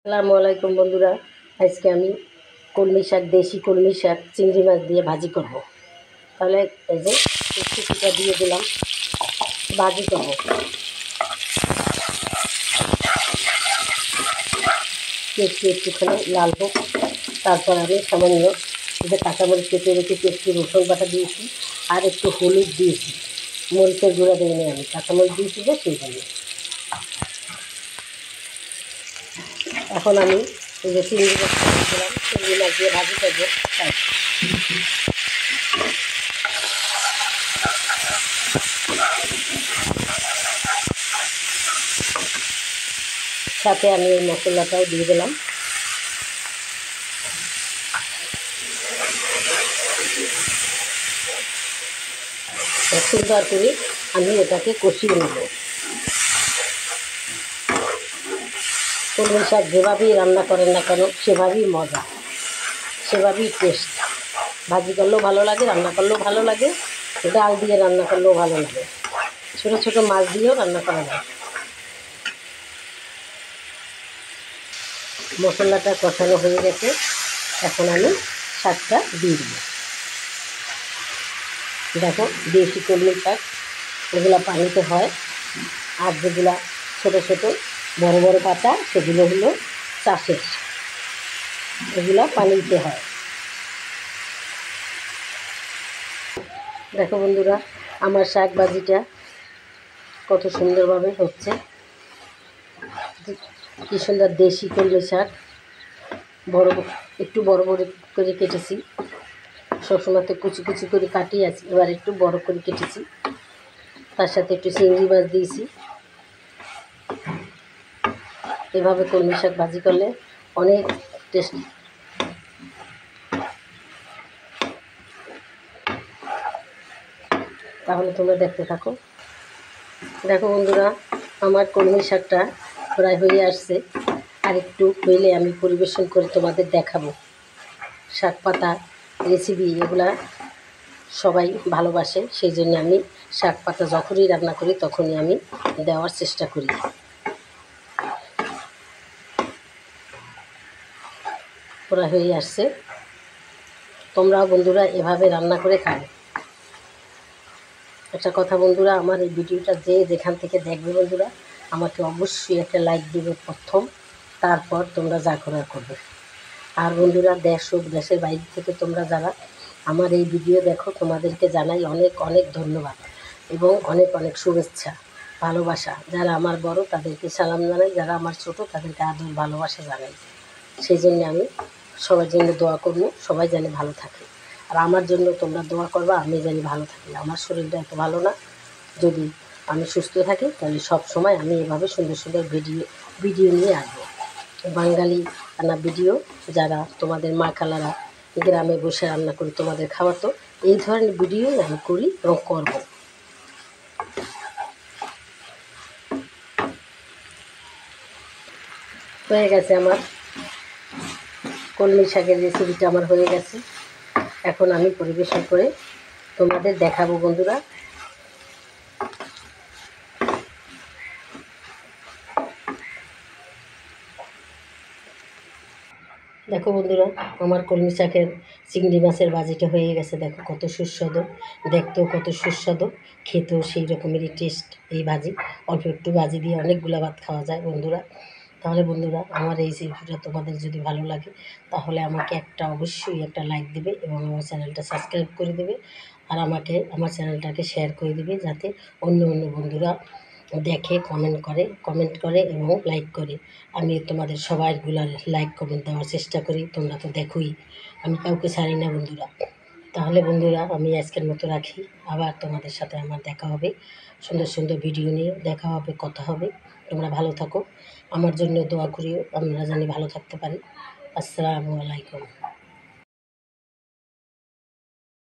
আসসালামু আলাইকুম বন্ধুরা। আজকে আমি কলমি শাক, দেশি কলমি শাক চিংড়ি মাছ দিয়ে ভাজি করব। তাহলে এই যে কুচিটা দিয়ে দিলাম, ভাজি করব। একটুখানি লাল হোক, তারপর আমি সামান্য যে কাঁচামরিচ কেটে রেখেছি, একটু রসুন বাটা দিয়েছি, আর একটু হলুদ দিয়েছি। মরিচের গুঁড়া দিইনি, আমি কাঁচামরিচ দিয়েছি যে সেই জন্য। এখন আমি এই যে চিংড়ি মাছ দিলাম, চিংড়ি মাছ দিয়ে ভাজি করবো। সাথে আমি এই মশলাটাও দিয়ে দিলাম। সুন্দর করে আমি এটাকে কষিয়ে নেব। কলমি শাক যেভাবেই রান্না করেন না কেন সেভাবেই মজা, সেভাবেই টেস্ট। ভাজি করলেও ভালো লাগে, রান্না করলেও ভালো লাগে, ডাল দিয়ে রান্না করলেও ভালো লাগে, ছোটো ছোটো মাছ দিয়েও রান্না করা যায়। মশলাটা কষানো হয়ে গেছে, এখন আমি শাকটা দিয়ে দিই। দেখো, দেশি কলমি শাক, এগুলো পানিতে হয়, আর যেগুলা ছোটো ছোটো বড় বড় পাতা সেগুলো হলো চাষের, এগুলো পানিতে হয়। দেখো বন্ধুরা, আমার শাক ভাজিটা কত সুন্দরভাবে হচ্ছে। কি সুন্দর দেশি কলমি শাক, একটু বড় বড় করে কেটেছি। সবসময় তো কুচি কুচি করে কাটিয়ে আছি, এবার একটু বড় করে কেটেছি। তার সাথে একটু চিংড়ি মাছ দিয়েছি। এভাবে কলমি শাক ভাজি করলে অনেক টেস্টি। তাহলে তোমরা দেখতে থাকো। দেখো বন্ধুরা, আমার কলমি শাকটা প্রায় হয়ে আসছে, আর একটু হইলে আমি পরিবেশন করে তোমাদের দেখাবো। শাক পাতা রেসিপি এগুলা সবাই ভালোবাসে, সেই জন্য আমি শাক পাতা যখনই রান্না করি তখনই আমি দেওয়ার চেষ্টা করি। ওরা হয়ে আসছে, তোমরাও বন্ধুরা এভাবে রান্না করে খাও। একটা কথা বন্ধুরা, আমার এই ভিডিওটা যেখান থেকে দেখবে বন্ধুরা, আমাকে অবশ্যই একটা লাইক দেবে প্রথম, তারপর তোমরা যা করার করবে। আর বন্ধুরা, দেশ ও দেশের বাইরে থেকে তোমরা যারা আমার এই ভিডিও দেখো, তোমাদেরকে জানাই অনেক অনেক ধন্যবাদ এবং অনেক অনেক শুভেচ্ছা, ভালোবাসা। যারা আমার বড় তাদেরকে সালাম জানাই, যারা আমার ছোট তাদেরকে আদর ভালোবাসা জানাই। সেই জন্য আমি সবার জন্য দোয়া করবো, সবাই জানি ভালো থাকে। আর আমার জন্য তোমরা দোয়া করবা, আমি জানি ভালো থাকি। আমার শরীরটা এত ভালো না, যদি আমি সুস্থ থাকি তাহলে সব সময় আমি এভাবে সুন্দর সুন্দর ভিডিও নিয়ে আসবো। বাঙালি রান্না ভিডিও, যারা তোমাদের মা খালারা গ্রামে বসে রান্না করে তোমাদের খাওয়াতো, এই ধরনের ভিডিওই আমি করি এবং করব। হয়ে গেছে আমার কলমি শাকের রেসিপিটা, আমার হয়ে গেছে। এখন আমি পরিবেশন করে তোমাদের দেখাবো বন্ধুরা। দেখো বন্ধুরা, আমার কলমি শাকের চিংড়ি মাছের ভাজিটা হয়ে গেছে। দেখো কত সুস্বাদু, দেখতেও কত সুস্বাদু, খেতেও সেই রকমেরই টেস্ট। এই ভাজি অল্প একটু ভাজি দিয়ে অনেকগুলো ভাত খাওয়া যায় বন্ধুরা। তাহলে বন্ধুরা, আমার এই রেসিপিটা তোমাদের যদি ভালো লাগে তাহলে আমাকে অবশ্যই একটা লাইক দেবে এবং আমার চ্যানেলটা সাবস্ক্রাইব করে দেবে। আর আমাকে আমার চ্যানেলটাকে শেয়ার করে দেবে, যাতে অন্য অন্য বন্ধুরা দেখে, কমেন্ট করে এবং লাইক করে। আমি তোমাদের সবাইগুলার লাইক কমেন্ট দেওয়ার চেষ্টা করি, তোমরা তো দেখোই, আমি কাউকে ছাড়ি না বন্ধুরা। তাহলে বন্ধুরা, আমি আজকের মতো রাখি, আবার তোমাদের সাথে আমার দেখা হবে, সুন্দর সুন্দর ভিডিও নিয়ে দেখা হবে, কথা হবে। তোমরা ভালো থাকো, আমার জন্য দোয়া করিও, আমরা জানি ভালো থাকতে পারি। আসসালামু আলাইকুম।